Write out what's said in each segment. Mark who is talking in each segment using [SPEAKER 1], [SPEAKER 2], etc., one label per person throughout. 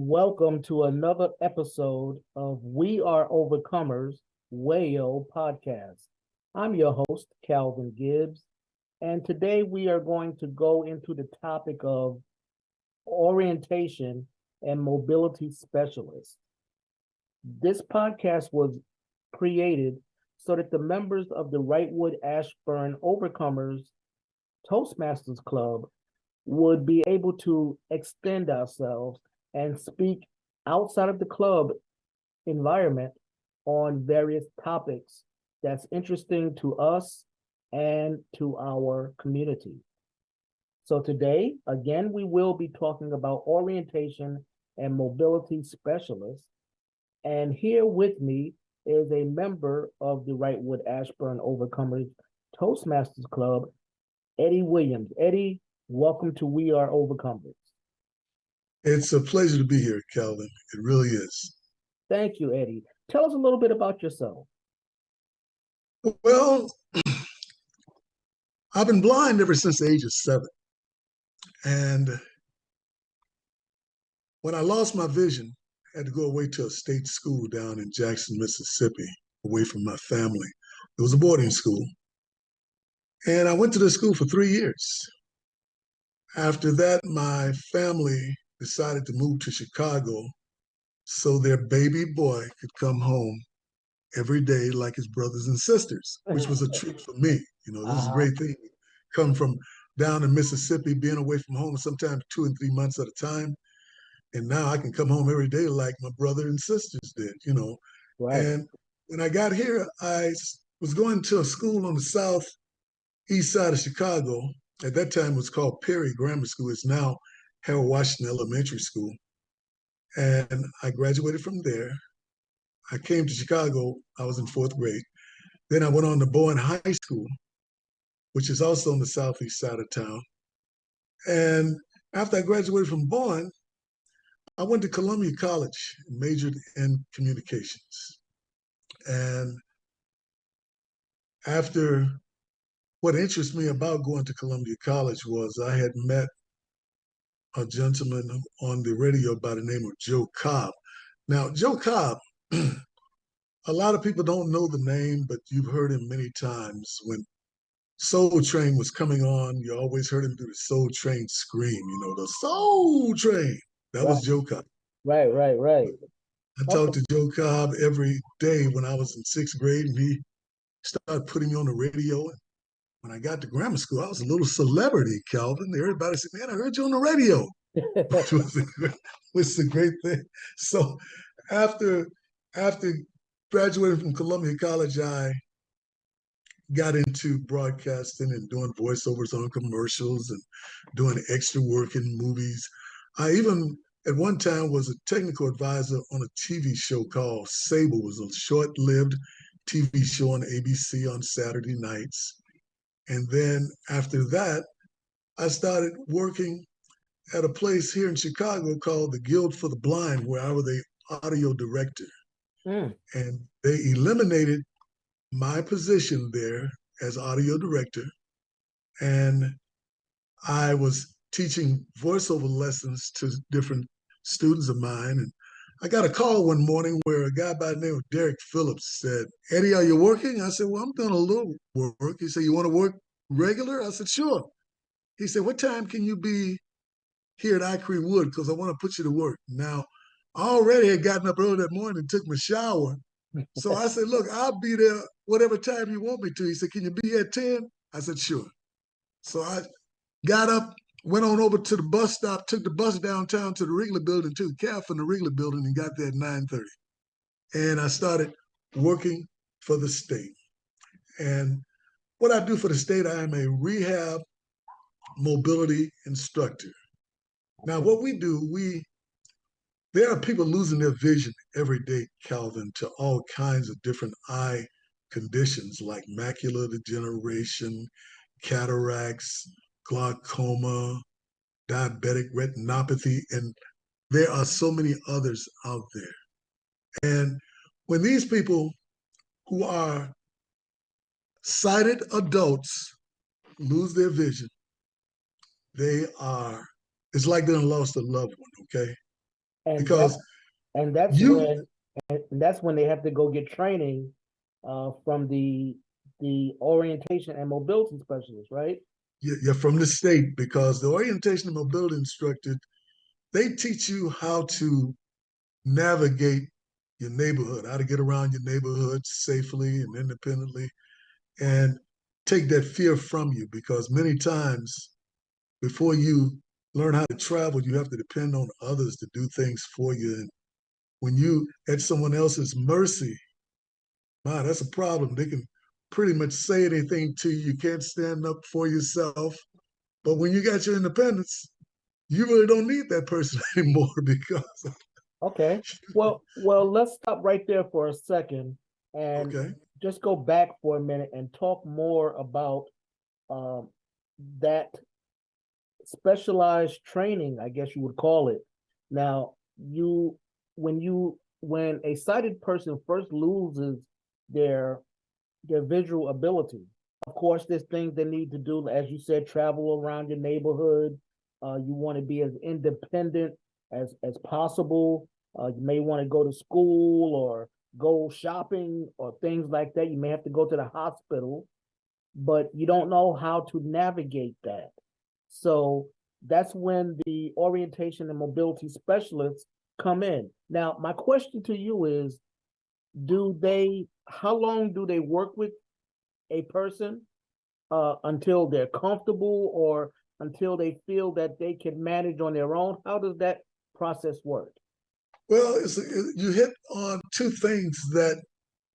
[SPEAKER 1] welcome to another episode of We Are Overcomers WAO podcast. I'm your host, Calvin Gibbs, and today we are going to go into the topic of orientation and mobility specialists. This podcast was created so that the members of the Wrightwood-Ashburn Overcomers Toastmasters Club would be able to extend ourselves and speak outside of the club environment on various topics that's interesting to us and to our community. So today, again, we will be talking about orientation and mobility specialists. And here with me is a member of the Wrightwood-Ashburn Overcomers Toastmasters Club, Eddie Williams. Eddie, welcome to We Are Overcomers.
[SPEAKER 2] It's a pleasure to be here, Calvin. It really is.
[SPEAKER 1] Thank you, Eddie. Tell us a little bit about yourself.
[SPEAKER 2] Well, I've been blind ever since the age of 7. And when I lost my vision, I had to go away to a state school down in Jackson, Mississippi, away from my family. It was a boarding school. And I went to the school for 3 years. After that, my family decided to move to Chicago so their baby boy could come home every day like his brothers and sisters, which was a treat for me. You know, this is a great thing. Come from down in Mississippi, being away from home sometimes 2 and 3 months at a time. And now I can come home every day like my brother and sisters did, you know.
[SPEAKER 1] Right.
[SPEAKER 2] And when I got here, I was going to a school on the southeast side of Chicago. At that time, it was called Perry Grammar School. It's now Harold Washington Elementary School. And I graduated from there. I came to Chicago. I was in 4th grade. Then I went on to Bowen High School, which is also on the southeast side of town. And after I graduated from Bowen, I went to Columbia College and majored in communications. And after, what interests me about going to Columbia College was I had met a gentleman on the radio by the name of Joe Cobb. Now, Joe Cobb, a lot of people don't know the name, but you've heard him many times. When Soul Train was coming on, you always heard him do the Soul Train scream, you know, the Soul Train. That was Joe Cobb.
[SPEAKER 1] Right.
[SPEAKER 2] I talked to Joe Cobb every day when I was in 6th grade, and he started putting me on the radio. And when I got to grammar school, I was a little celebrity, Calvin. Everybody said, man, I heard you on the radio. which was a great thing. So after graduating from Columbia College, I got into broadcasting and doing voiceovers on commercials and doing extra work in movies. I even at one time was a technical advisor on a TV show called Sable. It was a short-lived TV show on ABC on Saturday nights. And then after that, I started working at a place here in Chicago called the Guild for the Blind, where I was the audio director. And they eliminated my position there as audio director. And I was teaching voiceover lessons to different students of mine. And I got a call one morning where a guy by the name of Derek Phillips said, Eddie, are you working? I said, well, I'm doing a little work. He said, you want to work regular? I said, sure. He said, what time can you be here at Icree Wood? Because I want to put you to work. Now, I already had gotten up early that morning and took my shower. So I said, look, I'll be there whatever time you want me to. He said, can you be here at 10? I said, sure. So I got up, went on over to the bus stop, took the bus downtown to the Wrigley building, took a cab from the Wrigley building and got there at 9:30. And I started working for the state. And what I do for the state, I am a rehab mobility instructor. Now, what we do, there are people losing their vision every day, Calvin, to all kinds of different eye conditions like macular degeneration, cataracts, glaucoma, diabetic retinopathy, and there are so many others out there. And when these people who are sighted adults lose their vision, it's like they lost a loved one, okay?
[SPEAKER 1] And that
[SPEAKER 2] because
[SPEAKER 1] and that's
[SPEAKER 2] you,
[SPEAKER 1] when and that's when they have to go get training from the orientation and mobility specialist, right?
[SPEAKER 2] you're from the state, because the orientation and mobility instructor, they teach you how to navigate your neighborhood, how to get around your neighborhood safely and independently, and take that fear from you. Because many times, before you learn how to travel, you have to depend on others to do things for you. And when you at someone else's mercy, wow, that's a problem. They can pretty much say anything to you. You can't stand up for yourself. But when you got your independence, you really don't need that person anymore because,
[SPEAKER 1] Okay. Well, let's stop right there for a second and
[SPEAKER 2] okay.
[SPEAKER 1] just go back for a minute and talk more about um, that specialized training, I guess you would call it. Now, when a sighted person first loses their their visual ability, of course, there's things they need to do, as you said, travel around your neighborhood. You want to be as independent as possible. You may want to go to school or go shopping or things like that. You may have to go to the hospital, but you don't know how to navigate that. So that's when the orientation and mobility specialists come in. Now, my question to you is, how long do they work with a person until they're comfortable or until they feel that they can manage on their own? How does that process work?
[SPEAKER 2] Well, you hit on two things that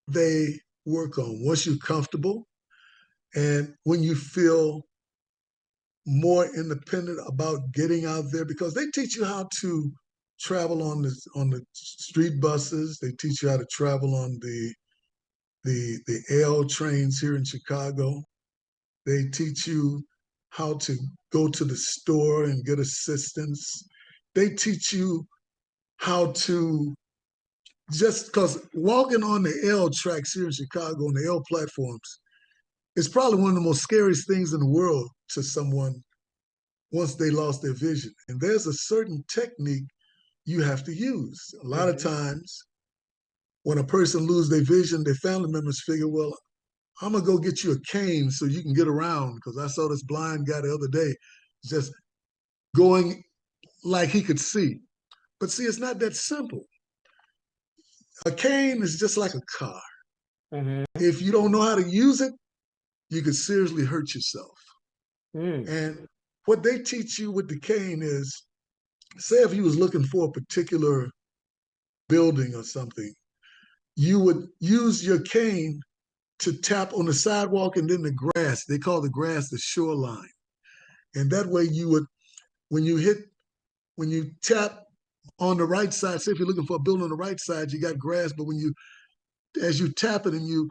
[SPEAKER 2] they work on. Once you're comfortable and when you feel more independent about getting out there, because they teach you how to travel on the street buses. They teach you how to travel on the L trains here in Chicago. They teach you how to go to the store and get assistance. They teach you how to, just because walking on the L tracks here in Chicago, on the L platforms, is probably one of the most scariest things in the world to someone once they lost their vision. And there's a certain technique you have to use. A lot of
[SPEAKER 1] Mm-hmm.
[SPEAKER 2] times, when a person loses their vision, their family members figure, well, I'm gonna go get you a cane so you can get around. Because I saw this blind guy the other day just going like he could see. But see, it's not that simple. A cane is just like a car.
[SPEAKER 1] Mm-hmm.
[SPEAKER 2] If you don't know how to use it, you could seriously hurt yourself.
[SPEAKER 1] Mm.
[SPEAKER 2] And what they teach you with the cane is, say if you was looking for a particular building or something, you would use your cane to tap on the sidewalk and then the grass. They call the grass the shoreline. And that way you would, when you hit, when you tap on the right side, say if you're looking for a building on the right side, you got grass, but as you tap it and you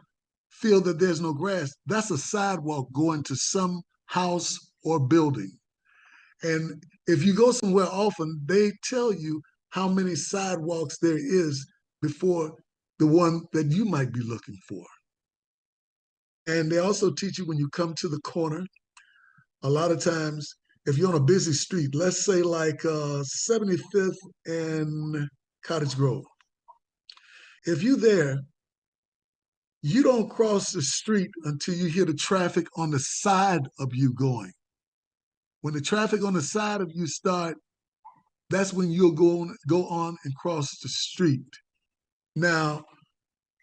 [SPEAKER 2] feel that there's no grass, that's a sidewalk going to some house or building. And if you go somewhere often, they tell you how many sidewalks there is before the one that you might be looking for. And they also teach you when you come to the corner, a lot of times, if you're on a busy street, let's say like 75th and Cottage Grove, if you're there, you don't cross the street until you hear the traffic on the side of you going. When the traffic on the side of you start, that's when you'll go on and cross the street. Now,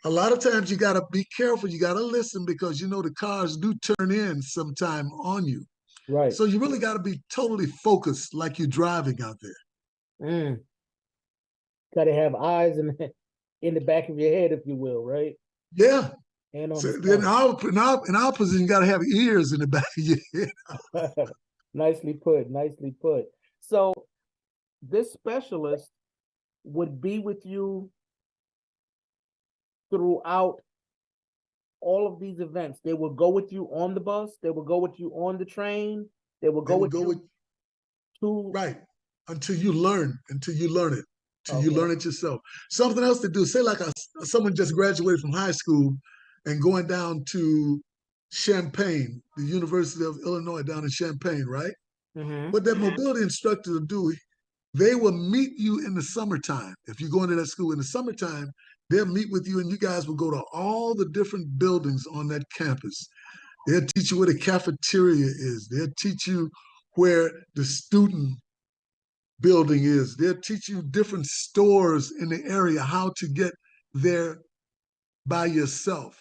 [SPEAKER 2] a lot of times you got to be careful. You got to listen, because you know the cars do turn in sometime on you.
[SPEAKER 1] Right.
[SPEAKER 2] So you really got to be totally focused like you're driving out there.
[SPEAKER 1] Mm. Got to have eyes in the back of your head, if you will, right?
[SPEAKER 2] Yeah.
[SPEAKER 1] And on
[SPEAKER 2] So
[SPEAKER 1] the
[SPEAKER 2] in
[SPEAKER 1] steering.
[SPEAKER 2] our position, you got to have ears in the back of your head.
[SPEAKER 1] Nicely put. Nicely put. So this specialist would be with you throughout all of these events. They will go with you on the bus. They will go with you on the train. They will
[SPEAKER 2] They
[SPEAKER 1] go
[SPEAKER 2] will
[SPEAKER 1] with
[SPEAKER 2] go with
[SPEAKER 1] you to.
[SPEAKER 2] right until you
[SPEAKER 1] Okay.
[SPEAKER 2] learn it yourself. Something else to do. Say like someone just graduated from high school and going down to Champaign, the University of Illinois down in Champaign, right?
[SPEAKER 1] Mm-hmm.
[SPEAKER 2] What that mobility instructor will do, they will meet you in the summertime. If you go into that school in the summertime, they'll meet with you and you guys will go to all the different buildings on that campus. They'll teach you where the cafeteria is. They'll teach you where the student building is. They'll teach you different stores in the area, how to get there by yourself.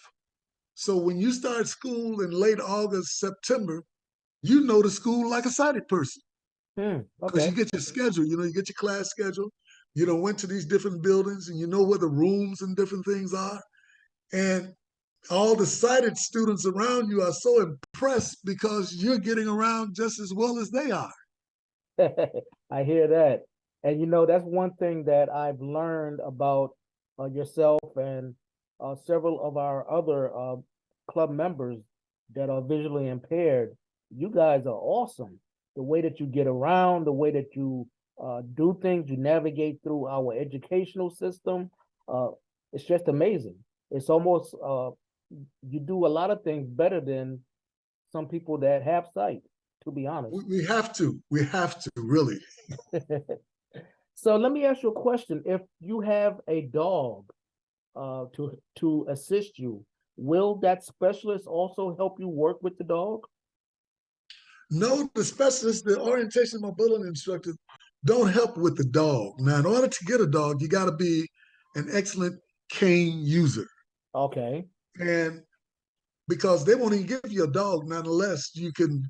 [SPEAKER 2] So when you start school in late August, September, you know the school like a sighted person because
[SPEAKER 1] Okay.
[SPEAKER 2] you get your schedule. You get your class schedule. Went to these different buildings and you know where the rooms and different things are. And all the sighted students around you are so impressed because you're getting around just as well as they are.
[SPEAKER 1] I hear that. And that's one thing that I've learned about yourself and several of our other club members that are visually impaired. You guys are awesome. The way that you get around, the way that you do things, you navigate through our educational system. Uh, it's just amazing. It's almost you do a lot of things better than some people that have sight, to be honest.
[SPEAKER 2] We have to. We have to, really.
[SPEAKER 1] So let me ask you a question. If you have a dog to assist you, will that specialist also help you work with the dog?
[SPEAKER 2] No, the specialist, the orientation mobility instructor, don't help with the dog. Now, in order to get a dog, you got to be an excellent cane user.
[SPEAKER 1] Okay.
[SPEAKER 2] And because they won't even give you a dog not unless you can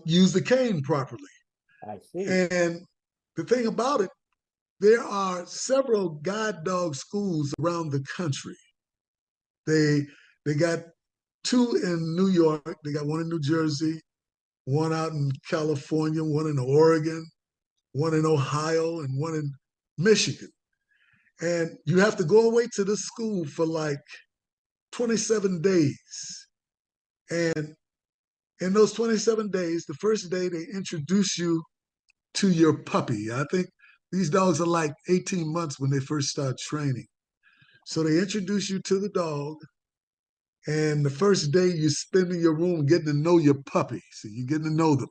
[SPEAKER 2] use the cane properly.
[SPEAKER 1] I see.
[SPEAKER 2] And the thing about it, there are several guide dog schools around the country. They got two in New York, they got one in New Jersey, one out in California, one in Oregon, one in Ohio, and one in Michigan. And you have to go away to this school for like 27 days. And in those 27 days, the first day they introduce you to your puppy. I think these dogs are like 18 months when they first start training. So they introduce you to the dog. And the first day you spend in your room getting to know your puppy. So you're getting to know them.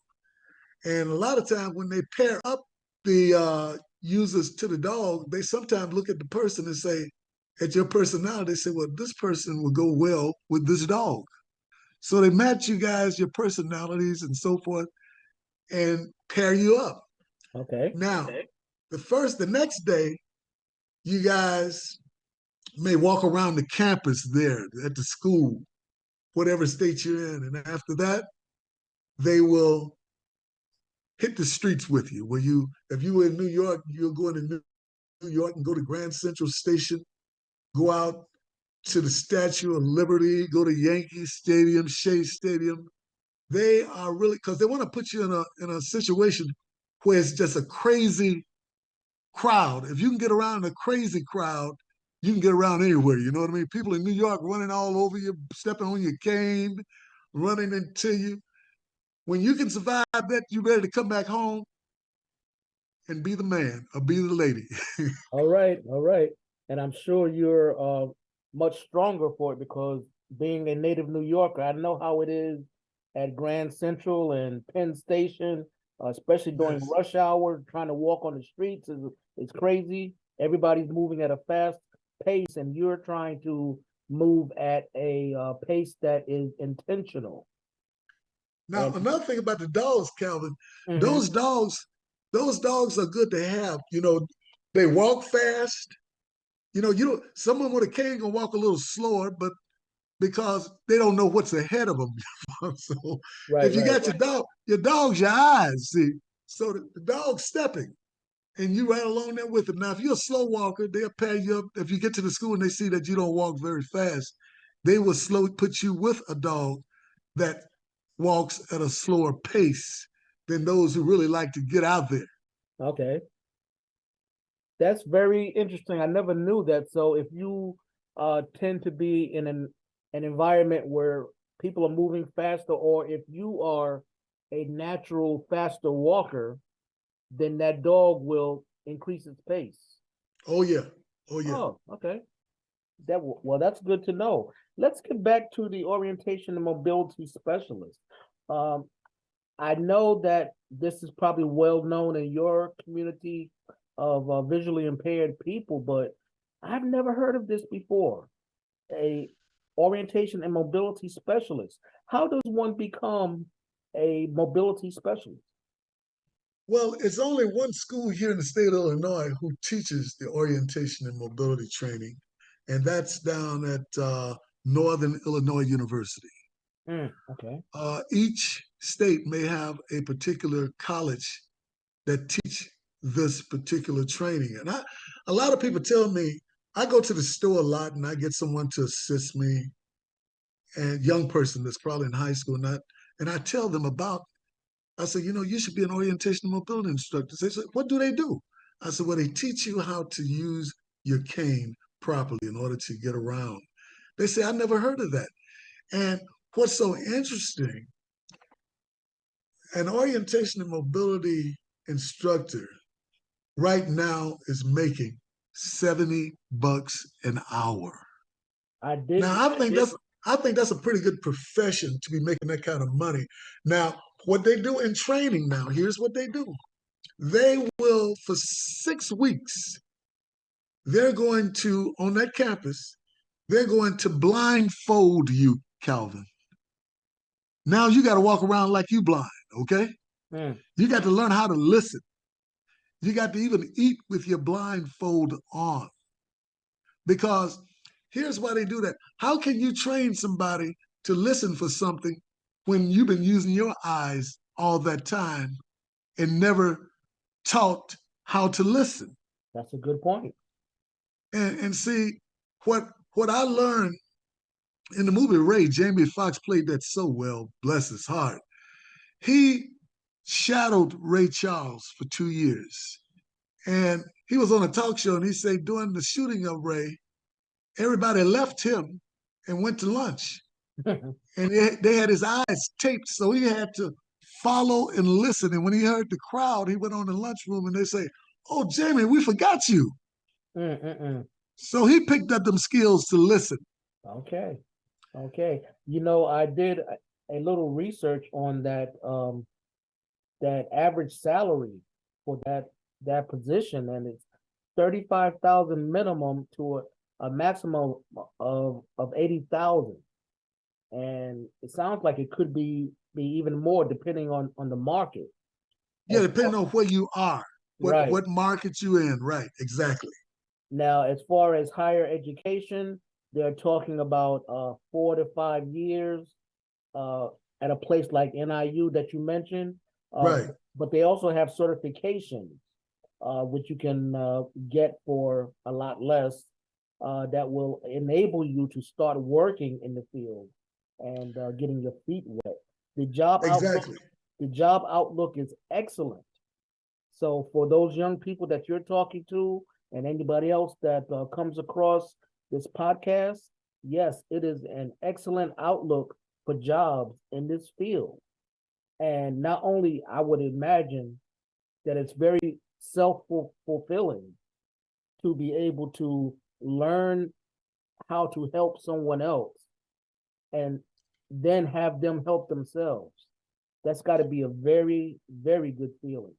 [SPEAKER 2] And a lot of times when they pair up the users to the dog, they sometimes look at the person and say, at your personality, they say, well, this person will go well with this dog. So they match you guys, your personalities and so forth, and pair you up.
[SPEAKER 1] Okay.
[SPEAKER 2] Now, the next day, you guys may walk around the campus there at the school, whatever state you're in. And after that, they will hit the streets with you. If you were in New York, you'll go into New York and go to Grand Central Station, go out to the Statue of Liberty, go to Yankee Stadium, Shea Stadium. They are really, because they want to put you in a situation where it's just a crazy crowd. If you can get around a crazy crowd, you can get around anywhere. You know what I mean? People in New York running all over you, stepping on your cane, running into you. When you can survive that, you're ready to come back home and be the man or be the lady.
[SPEAKER 1] All right. All right. And I'm sure you're much stronger for it because being a native New Yorker, I know how it is at Grand Central and Penn Station, especially during
[SPEAKER 2] Yes.
[SPEAKER 1] rush hour, trying to walk on the streets is crazy. Everybody's moving at a fast pace, and you're trying to move at a pace that is intentional.
[SPEAKER 2] Now,
[SPEAKER 1] And
[SPEAKER 2] another thing about the dogs, Calvin,
[SPEAKER 1] mhm,
[SPEAKER 2] those dogs, those dogs are good to have. They walk fast. Someone with a cane can walk a little slower, but because they don't know what's ahead of them. So
[SPEAKER 1] right,
[SPEAKER 2] if you
[SPEAKER 1] right.
[SPEAKER 2] got your dog's your eyes, see. So the dog's stepping and you right along there with them. Now, if you're a slow walker, they'll pair you up. If you get to the school and they see that you don't walk very fast, they will slow put you with a dog that walks at a slower pace than those who really like to get out there.
[SPEAKER 1] Okay. That's very interesting. I never knew that. So if you tend to be in an environment where people are moving faster, or if you are a natural faster walker, then that dog will increase its pace.
[SPEAKER 2] Oh yeah, oh yeah.
[SPEAKER 1] Oh, okay. Well, that's good to know. Let's get back to the orientation and mobility specialist. Um, I know that this is probably well known in your community of visually impaired people, but I've never heard of this before. A orientation and mobility specialist. How does one become a mobility specialist?
[SPEAKER 2] Well, it's only one school here in the state of Illinois who teaches the orientation and mobility training, and that's down at Northern Illinois University.
[SPEAKER 1] Okay.
[SPEAKER 2] Each state may have a particular college that teach this particular training. And a lot of people tell me, I go to the store a lot and I get someone to assist me, and young person that's probably in high school, and I tell them about, I said, you should be an orientation and mobility instructor. They said, what do they do? I said, well, they teach you how to use your cane properly in order to get around. They say, I never heard of that. And what's so interesting, an orientation and mobility instructor right now is making $70 an hour.
[SPEAKER 1] I did.
[SPEAKER 2] Now I think that's a pretty good profession to be making that kind of money. Now, what they do in training now, here's what they do. They will, for 6 weeks, they're going to, on that campus, they're going to blindfold you, Calvin. Now you got to walk around like you blind, okay? You got to learn how to listen. You got to even eat with your blindfold on. Because here's why they do that. How can you train somebody to listen for something when you've been using your eyes all that time and never taught how to listen?
[SPEAKER 1] That's a good point.
[SPEAKER 2] And see, what I learned in the movie Ray, Jamie Foxx played that so well, bless his heart. He shadowed Ray Charles for 2 years. And he was on a talk show and he said during the shooting of Ray, everybody left him and went to lunch. And they had his eyes taped, so he had to follow and listen. And when he heard the crowd, he went on the lunchroom and they say, oh, Jamie, we forgot you. So he picked up them skills to listen.
[SPEAKER 1] Okay. I did a little research on that average salary for that position, and it's 35,000 minimum to a maximum of 80,000. And it sounds like it could be even more depending on the market.
[SPEAKER 2] Yeah, depending on where you are,
[SPEAKER 1] Right.
[SPEAKER 2] what market you in, right? Exactly.
[SPEAKER 1] Now, as far as higher education, they're talking about 4 to 5 years at a place like NIU that you mentioned.
[SPEAKER 2] Right.
[SPEAKER 1] But they also have certifications, which you can get for a lot less, that will enable you to start working in the field and getting your feet wet.
[SPEAKER 2] Exactly.
[SPEAKER 1] The job outlook is excellent. So for those young people that you're talking to and anybody else that comes across this podcast, yes, it is an excellent outlook for jobs in this field. And not only, I would imagine that it's very self-fulfilling to be able to learn how to help someone else and then have them help themselves. That's got to be a very, very good feeling.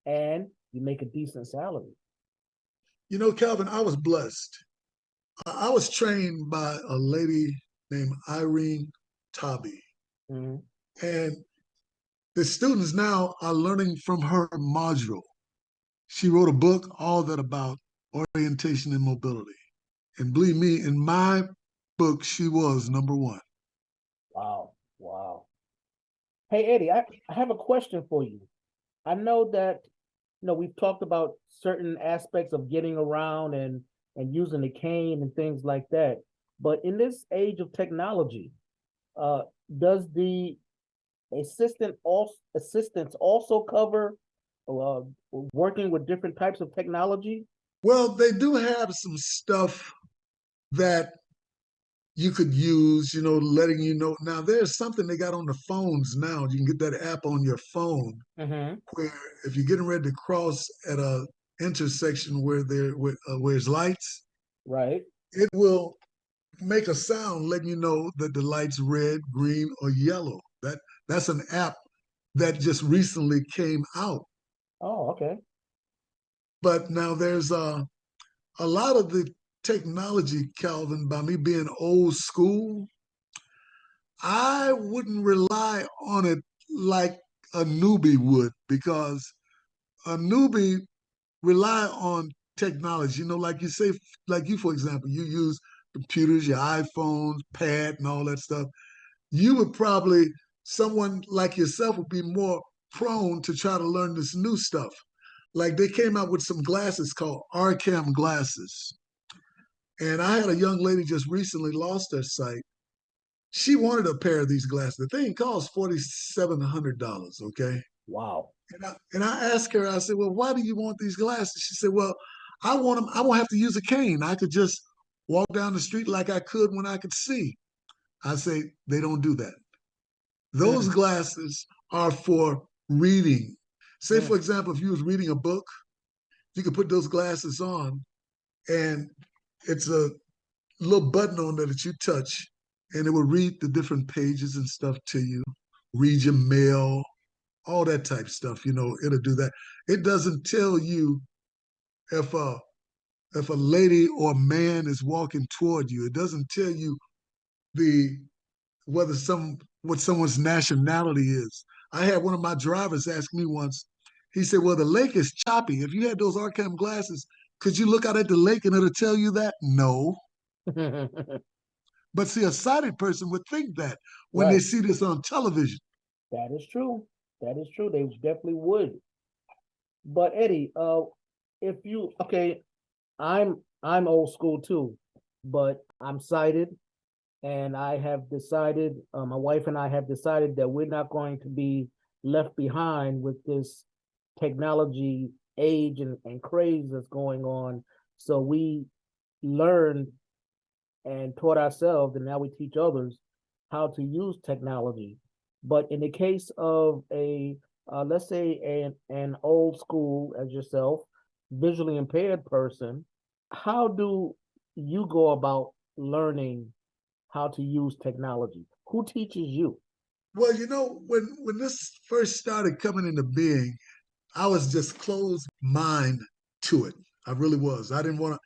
[SPEAKER 1] And you make a decent salary.
[SPEAKER 2] Calvin, I was blessed. I was trained by a lady named Irene Tobby. And the students now are learning from her module. She wrote a book, all that about orientation and mobility. And believe me, in my book, she was number one.
[SPEAKER 1] Wow. Hey, Eddie, I have a question for you. I know that, we've talked about certain aspects of getting around and using the cane and things like that. But in this age of technology, does the assistance also cover working with different types of technology?
[SPEAKER 2] Well, they do have some stuff that you could use, letting you know. Now, there's something they got on the phones now. You can get that app on your phone where if you're getting ready to cross at a intersection where there's lights,
[SPEAKER 1] right,
[SPEAKER 2] it will make a sound letting you know that the light's red, green, or yellow. That's an app that just recently came out.
[SPEAKER 1] Oh, okay.
[SPEAKER 2] But now there's a lot of the technology, Calvin, by me being old school, I wouldn't rely on it like a newbie would, because a newbie rely on technology. Like you say, like you, for example, you use computers, your iPhones, pad, and all that stuff. You would probably, someone like yourself would be more prone to try to learn this new stuff. Like they came out with some glasses called RCAM glasses. And I had a young lady just recently lost her sight. She wanted a pair of these glasses. The thing costs $4,700, okay?
[SPEAKER 1] Wow.
[SPEAKER 2] And I asked her, I said, well, why do you want these glasses? She said, well, I want them, I won't have to use a cane. I could just walk down the street like I could when I could see. I say, they don't do that. Those
[SPEAKER 1] Mm,
[SPEAKER 2] glasses are for reading. Say, for
[SPEAKER 1] mm,
[SPEAKER 2] example, if you was reading a book, you could put those glasses on, and it's a little button on there that you touch, and it will read the different pages and stuff to you, read your mail, all that type stuff. It'll do that. It doesn't tell you if a if a lady or man is walking toward you. It doesn't tell you the whether what someone's nationality is. I had one of my drivers ask me once. He said, "Well, the lake is choppy. If you had those Arkham glasses, could you look out at the lake and it'll tell you that?" No. But see, a sighted person would think that when they
[SPEAKER 1] right.
[SPEAKER 2] see this on television.
[SPEAKER 1] That is true. That is true. They definitely would. But Eddie, if you okay, I'm old school too, but I'm sighted, and I have decided, my wife and I have decided that we're not going to be left behind with this technology age and craze that's going on. So we learned and taught ourselves, and now we teach others how to use technology. But in the case of let's say an old school as yourself, visually impaired person, how do you go about learning how to use technology? Who teaches you?
[SPEAKER 2] Well, when this first started coming into being, I was just closed mind to it. I really was. I didn't want to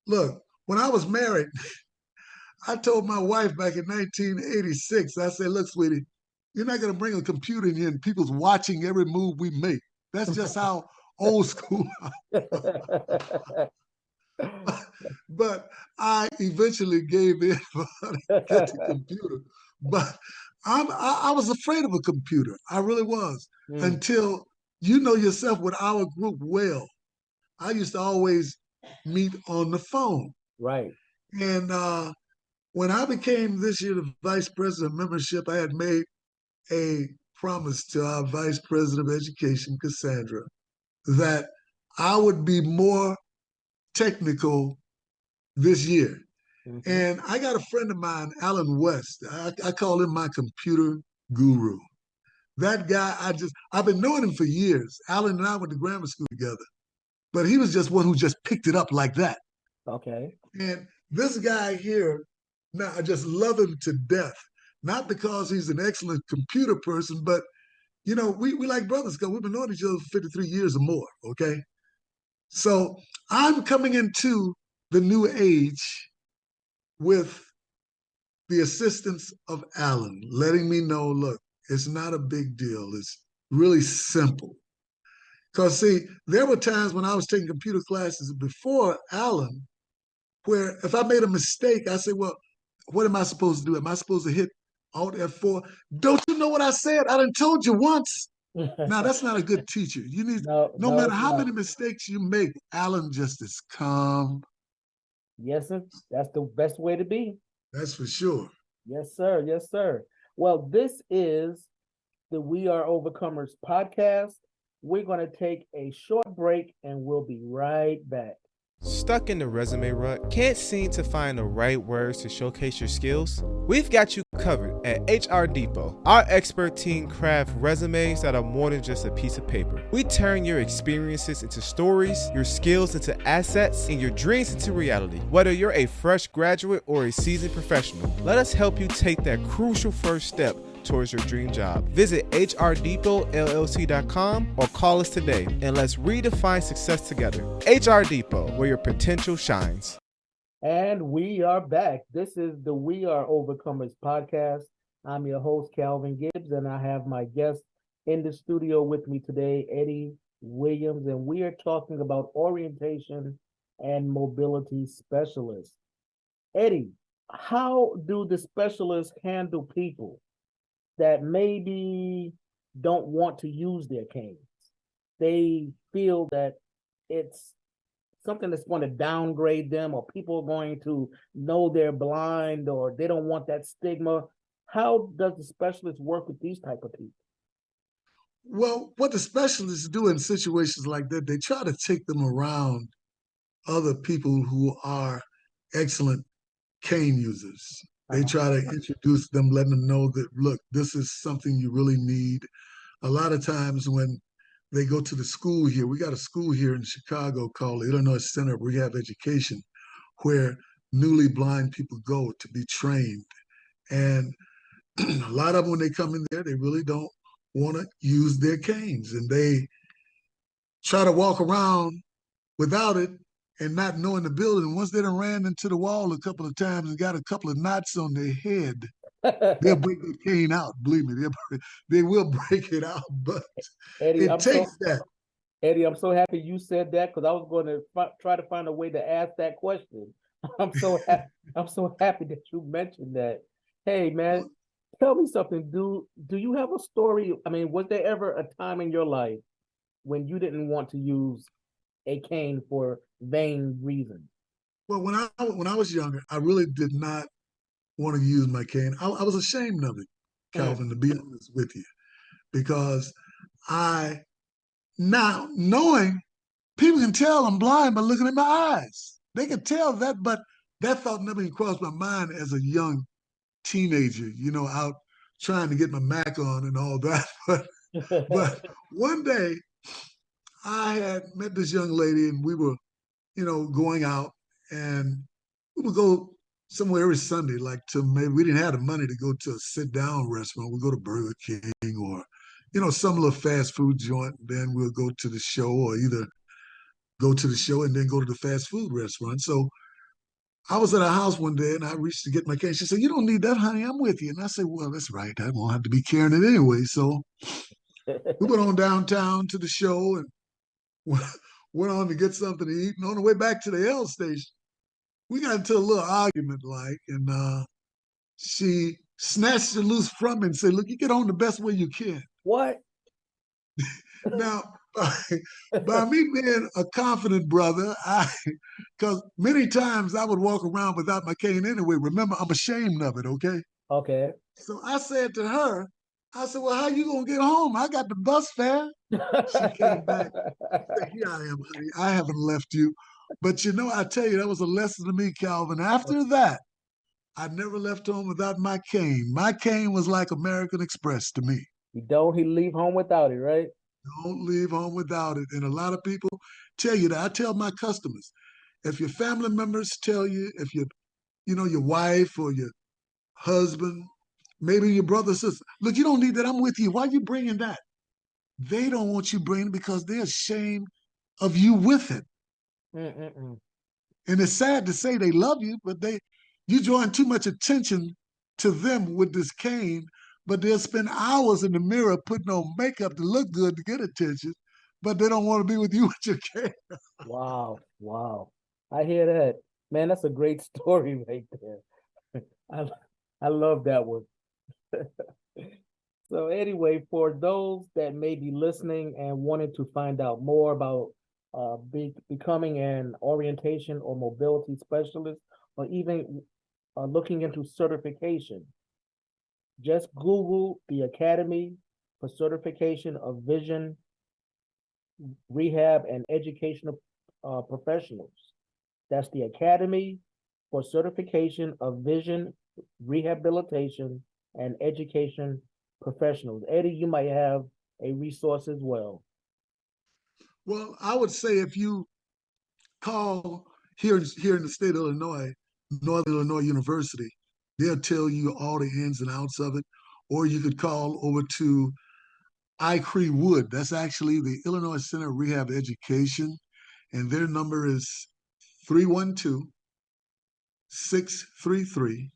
[SPEAKER 2] look. When I was married, I told my wife back in 1986, I said, look, sweetie, you're not going to bring a computer in here and people's watching every move we make. That's just how old school. But I eventually gave in for her to get the computer. But I was afraid of a computer. I really was,
[SPEAKER 1] Mm,
[SPEAKER 2] until you know yourself with our group well. I used to always meet on the phone.
[SPEAKER 1] right.
[SPEAKER 2] And when I became this year the vice president of membership, I had made a promise to our vice president of education, Cassandra, that I would be more technical this year.
[SPEAKER 1] Hmm.
[SPEAKER 2] And I got a friend of mine, Alan West. I call him my computer guru. That guy, I've been knowing him for years. Alan and I went to grammar school together, but he was just one who just picked it up like that.
[SPEAKER 1] Okay.
[SPEAKER 2] And this guy here, now I just love him to death. Not because he's an excellent computer person, but we like brothers because we've been knowing each other for 53 years or more. Okay. So I'm coming into the new age with the assistance of Alan, letting me know, look, it's not a big deal. It's really simple. Because, see, there were times when I was taking computer classes before Alan where if I made a mistake, I said, well, what am I supposed to do? Am I supposed to hit Alt F4? Don't you know what I said? I done told you once. Now, that's not a good teacher. You need,
[SPEAKER 1] No,
[SPEAKER 2] no
[SPEAKER 1] no,
[SPEAKER 2] matter
[SPEAKER 1] it's
[SPEAKER 2] how
[SPEAKER 1] not.
[SPEAKER 2] many mistakes you make, Alan just is calm.
[SPEAKER 1] Yes, sir. That's the best way to be.
[SPEAKER 2] That's for sure.
[SPEAKER 1] Yes, sir. Yes, sir. Well, this is the We Are Overcomers podcast. We're going to take a short break and we'll be right back.
[SPEAKER 3] Stuck in the resume rut? Can't seem to find the right words to showcase your skills? We've got you covered at HR Depot. Our expert team craft resumes that are more than just a piece of paper. We turn your experiences into stories, your skills into assets, and your dreams into reality. Whether you're a fresh graduate or a seasoned professional, let us help you take that crucial first step towards your dream job. Visit hrdepotllc.com or call us today and let's redefine success together. HR Depot, where your potential shines.
[SPEAKER 1] And we are back. This is the We Are Overcomers podcast. I'm your host, Calvin Gibbs, and I have my guest in the studio with me today, Eddie Williams, and we are talking about orientation and mobility specialists. Eddie, how do the specialists handle people that maybe don't want to use their canes? They feel that it's something that's going to downgrade them, or people are going to know they're blind, or they don't want that stigma. How does the specialist work with these type of people?
[SPEAKER 2] Well, what the specialists do in situations like that, they try to take them around other people who are excellent cane users. They try to introduce them, letting them know that, look, this is something you really need. A lot of times when they go to the school here, we got a school here in Chicago called the Illinois Center of Rehab Education, where newly blind people go to be trained. And a lot of them, when they come in there, they really don't want to use their canes, and they try to walk around without it and not knowing the building. Once they done ran into the wall a couple of times and got a couple of knots on their head, they'll break the cane out. Believe me, they will break it out. But
[SPEAKER 1] Eddie,
[SPEAKER 2] it takes that.
[SPEAKER 1] Eddie, I'm so happy you said that, because I was going to try to find a way to ask that question. I'm so happy that you mentioned that. Hey, man, tell me something. Do you have a story? I mean, was there ever a time in your life when you didn't want to use a cane for vain reasons?
[SPEAKER 2] Well, when I was younger, I really did not want to use my cane. I was ashamed of it, Calvin, to be honest with you, because I now knowing people can tell I'm blind by looking at my eyes. They can tell that, but that thought never even crossed my mind as a young teenager, out trying to get my Mac on and all that. But one day I had met this young lady and we were, going out, and we would go somewhere every Sunday, like to maybe we didn't have the money to go to a sit down restaurant. We'd go to Burger King or, some little fast food joint. Then we'll go to the show, or either go to the show and then go to the fast food restaurant. So I was at her house one day and I reached to get my cane. She said, "You don't need that, honey. I'm with you." And I said, "Well, that's right. I won't have to be carrying it anyway." So we went on downtown to the show and went on to get something to eat. And on the way back to the L station, we got into a little argument, and she snatched it loose from me and said, "Look, you get on the best way you can."
[SPEAKER 1] What?
[SPEAKER 2] Now, by me being a confident brother, because many times I would walk around without my cane anyway. Remember, I'm ashamed of it, okay?
[SPEAKER 1] Okay.
[SPEAKER 2] So I said to her, I said, "Well, how you going to get home? I got the bus fare." She came back. She said, "Here I am, honey. I haven't left you." But I tell you, that was a lesson to me, Calvin. After that, I never left home without my cane. My cane was like American Express to me.
[SPEAKER 1] He leave home without it, right?
[SPEAKER 2] Don't leave home without it. And a lot of people tell you that. I tell my customers, if your family members tell you, if your wife or your husband, maybe your brother, sister, "Look, you don't need that. I'm with you. Why are you bringing that?" They don't want you bringing it because they're ashamed of you with it.
[SPEAKER 1] Mm-mm-mm.
[SPEAKER 2] And it's sad to say they love you, but you drawing too much attention to them with this cane, but they'll spend hours in the mirror putting on makeup to look good to get attention, but they don't want to be with you with your cane.
[SPEAKER 1] Wow. I hear that. Man, that's a great story right there. I love that one. So anyway, for those that may be listening and wanted to find out more about becoming an orientation or mobility specialist, or even looking into certification, just Google the Academy for Certification of Vision, Rehab, and Educational Professionals. That's the Academy for Certification of Vision, Rehabilitation, and Education Professionals. Eddie, you might have a resource as well.
[SPEAKER 2] Well, I would say if you call here in the state of Illinois, Northern Illinois University, they'll tell you all the ins and outs of it. or you could call over to Wood. That's actually the Illinois Center of Rehab Education, and their number is 312 633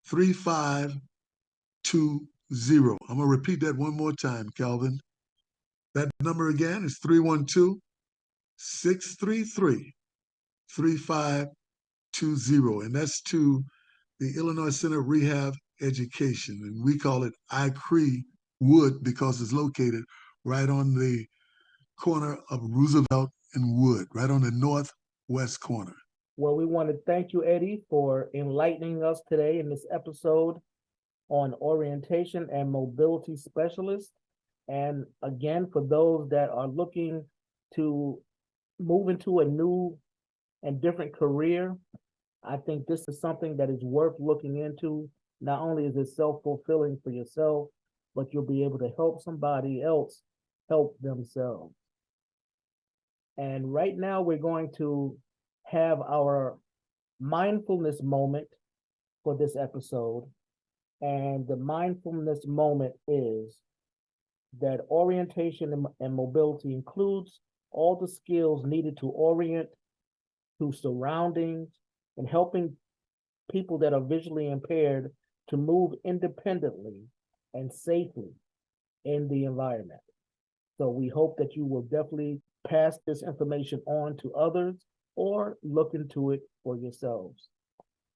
[SPEAKER 2] 3520. I'm going to repeat that one more time, Calvin. That number again is 312 633 3520. And that's to the Illinois Center of Rehab Education. And we call it Wood because it's located right on the corner of Roosevelt and Wood, right on the northwest corner.
[SPEAKER 1] Well, we want to thank you, Eddie, for enlightening us today in this episode on orientation and mobility specialists. And again, for those that are looking to move into a new and different career, I think this is something that is worth looking into. Not only is it self-fulfilling for yourself, but you'll be able to help somebody else help themselves. And right now we're going to have our mindfulness moment for this episode. And the mindfulness moment is that orientation and mobility includes all the skills needed to orient to surroundings and helping people that are visually impaired to move independently and safely in the environment. So we hope that you will definitely pass this information on to others or look into it for yourselves.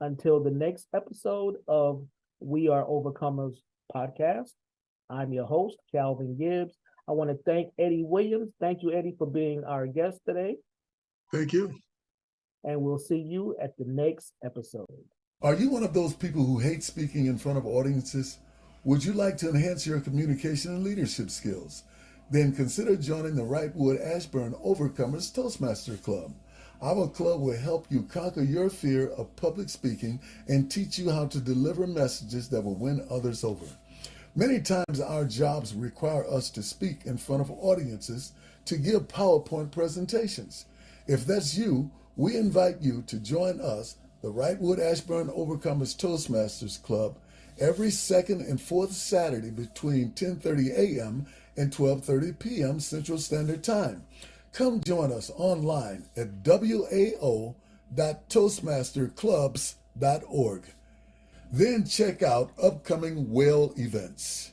[SPEAKER 1] Until the next episode of We Are Overcomers podcast, I'm your host, Calvin Gibbs. I want to thank Eddie Williams. Thank you, Eddie, for being our guest today.
[SPEAKER 2] Thank you.
[SPEAKER 1] And we'll see you at the next episode.
[SPEAKER 2] Are you one of those people who hate speaking in front of audiences? Would you like to enhance your communication and leadership skills? Then consider joining the Wrightwood-Ashburn Overcomers Toastmasters Club. Our club will help you conquer your fear of public speaking and teach you how to deliver messages that will win others over. Many times our jobs require us to speak in front of audiences to give PowerPoint presentations. If that's you, we invite you to join us, the Wrightwood-Ashburn Overcomers Toastmasters Club, every second and fourth Saturday between 10:30 a.m. and 12:30 p.m. Central Standard Time. Come join us online at WAO.toastmasterclubs.org. Then check out upcoming WAO events.